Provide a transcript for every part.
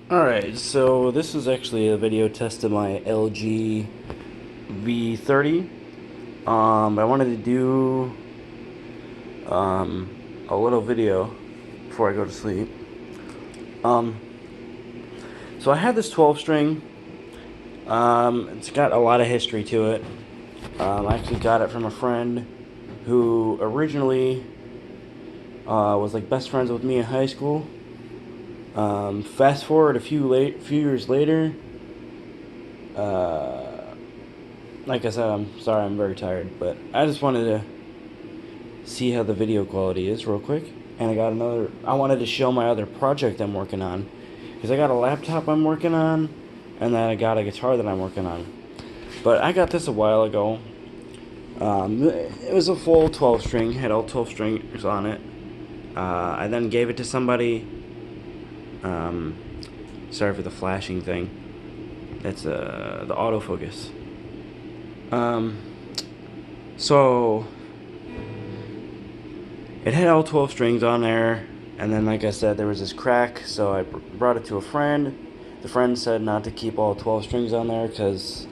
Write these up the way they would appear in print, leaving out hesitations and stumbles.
Alright, so this is actually a video test of my LG V30. I wanted to do a little video before I go to sleep. Um, so I had this 12 string. It's got a lot of history to it. I actually got it from a friend who originally was like best friends with me in high school. Fast forward a few years later. Uh, like I said, I'm sorry, I'm very tired, but I just wanted to see how the video quality is real quick. And I wanted to show my other project I'm working on. Because I got a laptop I'm working on, and then I got a guitar that I'm working on. But I got this a while ago. It was a full 12 string, had all 12 strings on it. I then gave it to somebody. Sorry for the flashing thing. That's the autofocus. So it had all 12 strings on there, and then like I said, there was this crack, so I brought it to a friend. The friend said not to keep all 12 strings on there because,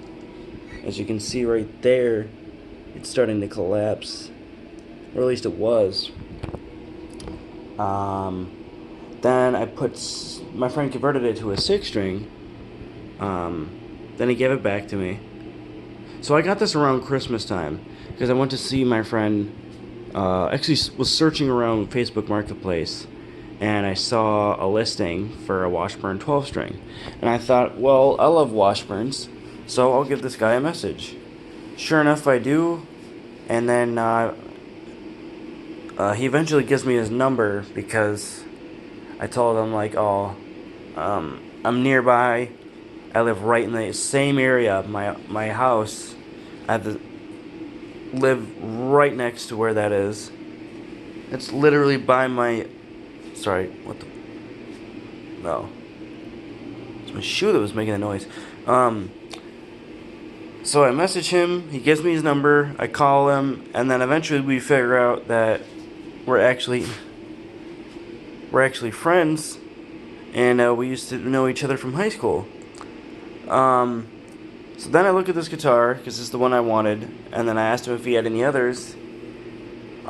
as you can see right there, it's starting to collapse, or at least it was. Then my friend converted it to a 6 string. Then he gave it back to me. So I got this around Christmas time because I went to see my friend. Actually was searching around Facebook Marketplace, and I saw a listing for a Washburn 12 string, and I thought, well, I love Washburns, so I'll give this guy a message. Sure enough, I do, and then he eventually gives me his number because I told him like, oh, I'm nearby. I live right in the same area. My house, I have the live right next to where that is. It's literally by my. Sorry, what the. No. It's my shoe that was making the noise. So I message him, he gives me his number, I call him, and then eventually we figure out that we're actually friends, and we used to know each other from high school. So then I look at this guitar, because this is the one I wanted, and then I asked him if he had any others. He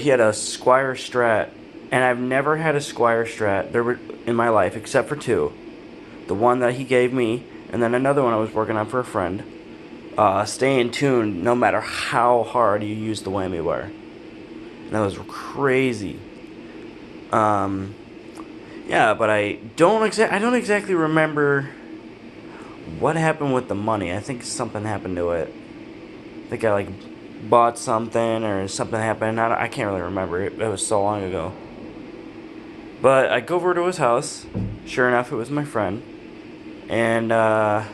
had a Squire Strat, and I've never had a Squire Strat in my life, except for two. The one that he gave me, and then another one I was working on for a friend. Stay in tune no matter how hard you use the whammy bar. And that was crazy. Yeah, but I don't exactly remember what happened with the money. I think something happened to it. I think I bought something or something happened. I can't really remember. It was so long ago. But I go over to his house. Sure enough, it was my friend. And I'll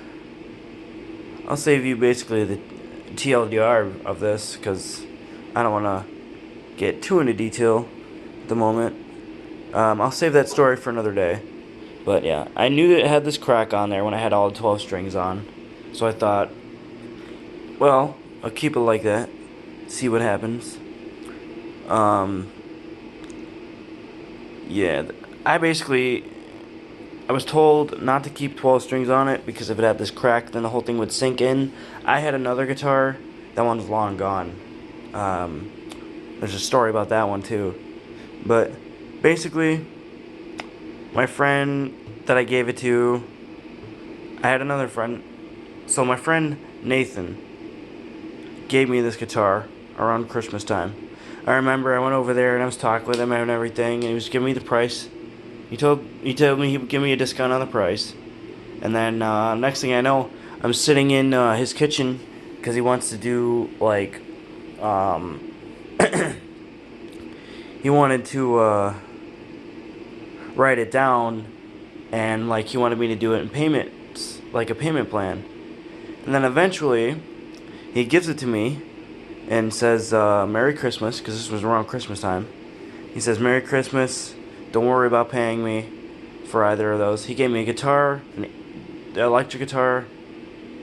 save you basically the TLDR of this because I don't want to get too into detail at the moment. I'll save that story for another day. But yeah, I knew that it had this crack on there when I had all the 12 strings on. So I thought, well, I'll keep it like that. See what happens. Yeah, I was told not to keep 12 strings on it because if it had this crack, then the whole thing would sink in. I had another guitar. That one's long gone. There's a story about that one too. But basically, my friend that I gave it to, I had another friend. So my friend Nathan gave me this guitar around Christmas time. I remember I went over there and I was talking with him and everything, and he was giving me the price. He told me he would give me a discount on the price. And then next thing I know, I'm sitting in his kitchen because he wants to do he wanted to write it down, and he wanted me to do it in payments, like a payment plan. And then eventually he gives it to me and says Merry Christmas, because this was around Christmas time. He says Merry Christmas, don't worry about paying me for either of those. He gave me a guitar, an electric guitar,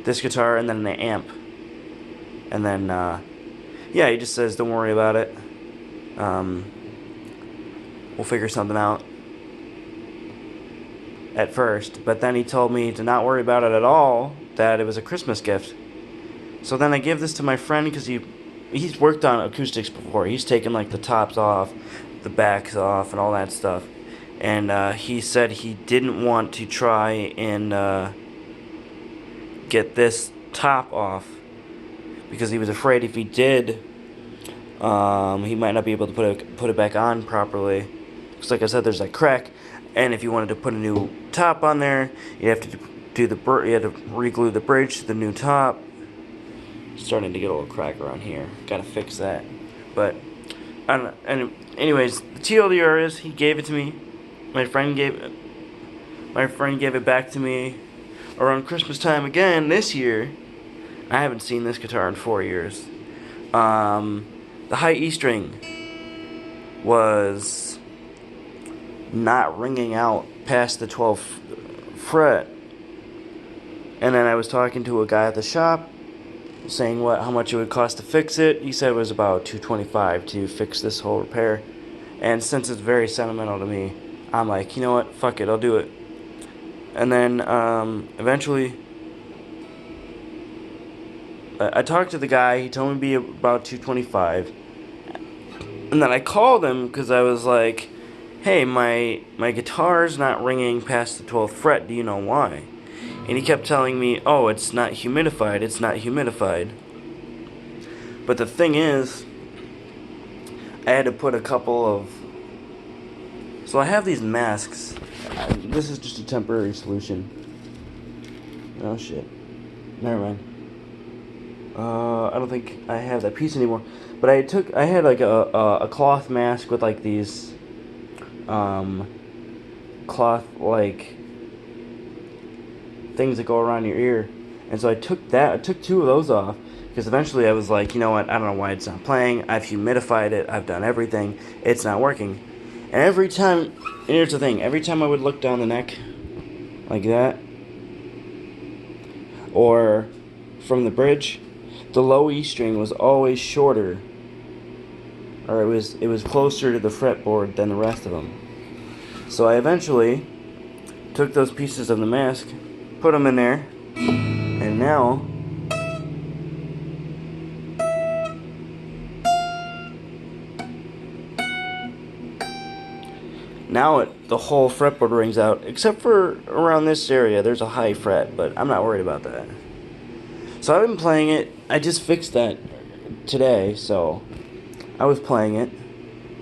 this guitar, and then an amp. And then yeah, he just says don't worry about it, we'll figure something out. at first, but then he told me to not worry about it at all, that it was a Christmas gift. So then I gave this to my friend because he's worked on acoustics before. He's taken like the tops off, the backs off, and all that stuff. And he said he didn't want to try and get this top off because he was afraid if he did, he might not be able to put it back on properly. Because like I said, there's a crack, and if you wanted to put a new top on there, you have to you had to re-glue the bridge to the new top. Starting to get a little crack around here. Gotta fix that. But I don't know. And anyways, the TLDR is he gave it to me. My friend gave it back to me around Christmas time again this year. I haven't seen this guitar in 4 years. The high E string was not ringing out past the 12th fret. And then I was talking to a guy at the shop saying how much it would cost to fix it. He said it was about $225 to fix this whole repair. And since it's very sentimental to me, I'm like, you know what, fuck it, I'll do it. And then eventually I talked to the guy. He told me it'd be about $225. And then I called him because I was like, hey, my guitar's not ringing past the 12th fret, do you know why? And he kept telling me, oh, it's not humidified, it's not humidified. But the thing is, I had to put a couple of... So I have these masks. This is just a temporary solution. Oh, shit. Never mind. I don't think I have that piece anymore. But I had like a cloth mask with like these cloth like things that go around your ear, and so I took 2 of those off because eventually I was like, you know what, I don't know why it's not playing. I've humidified it, I've done everything, it's not working. And every time, and here's the thing, every time I would look down the neck like that, or from the bridge, the low E string was always shorter, or it was closer to the fretboard than the rest of them. So I eventually took those pieces of the mask, put them in there, and now the whole fretboard rings out, except for around this area. There's a high fret, but I'm not worried about that. So I've been playing it. I just fixed that today, so I was playing it,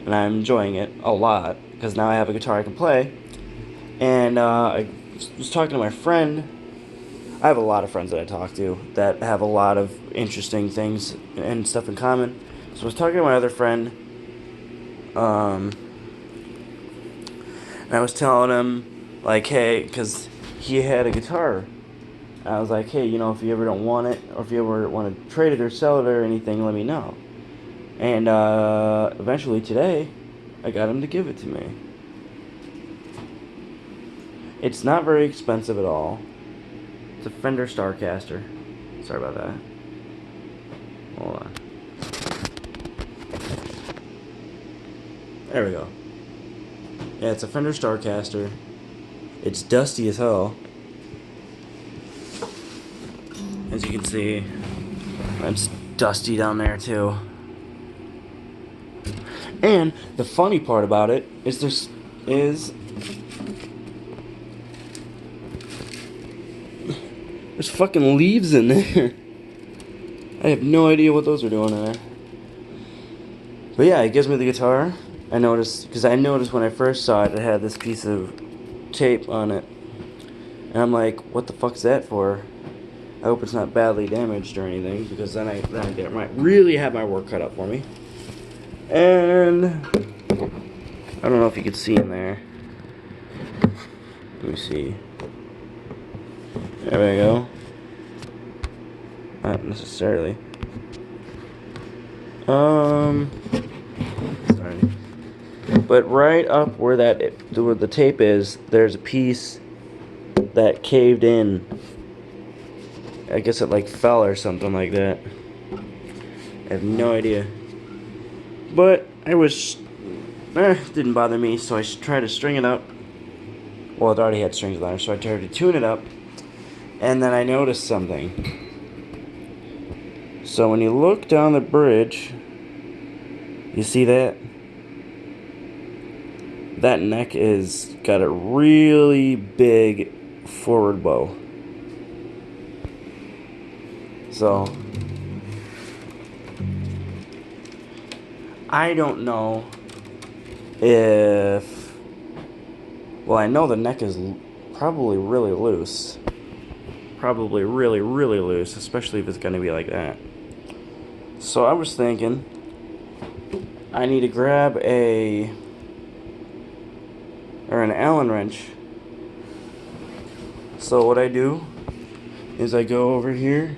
and I'm enjoying it a lot, because now I have a guitar I can play. And I was talking to my friend. I have a lot of friends that I talk to that have a lot of interesting things and stuff in common. So I was talking to my other friend, and I was telling him, like, hey, because he had a guitar. I was like, hey, you know, if you ever don't want it, or if you ever want to trade it or sell it or anything, let me know. And eventually today, I got him to give it to me. It's not very expensive at all. It's a Fender Starcaster. Sorry about that. Hold on. There we go. Yeah, it's a Fender Starcaster. It's dusty as hell. As you can see, it's dusty down there too. And the funny part about it is there's fucking leaves in there. I have no idea what those are doing in there. But yeah, it gives me the guitar. I noticed when I first saw it, it had this piece of tape on it. And I'm like, what the fuck's that for? I hope it's not badly damaged or anything, because then I might really have my work cut out for me. And I don't know if you can see in there. Let me see. There we go. Not necessarily. Sorry. But right up where where the tape is, there's a piece that caved in. I guess it like fell or something like that. I have no idea. But didn't bother me, so I tried to string it up. Well, it already had strings on there, so I tried to tune it up. And then I noticed something. So when you look down the bridge, you see that? That neck is got a really big forward bow. So I don't know if... Well, I know the neck is probably really loose. Probably really, really loose, especially if it's going to be like that. So I was thinking I need to grab an Allen wrench. So what I do is I go over here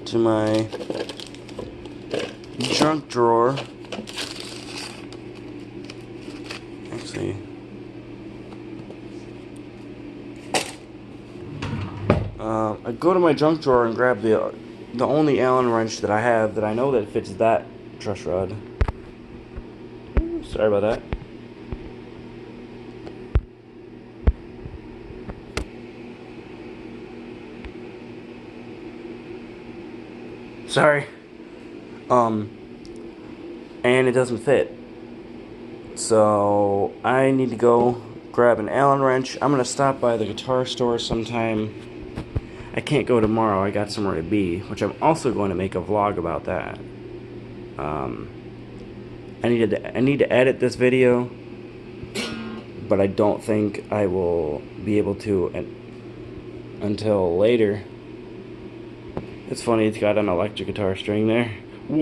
to my junk drawer. Actually, I go to my junk drawer and grab the only Allen wrench that I have that I know that fits that truss rod. Sorry about that. Sorry. And it doesn't fit. So I need to go grab an Allen wrench. I'm gonna stop by the guitar store sometime. I can't go tomorrow. I got somewhere to be, which I'm also going to make a vlog about that. I need to edit this video, but I don't think I will be able to until later. It's funny, it's got an electric guitar string there.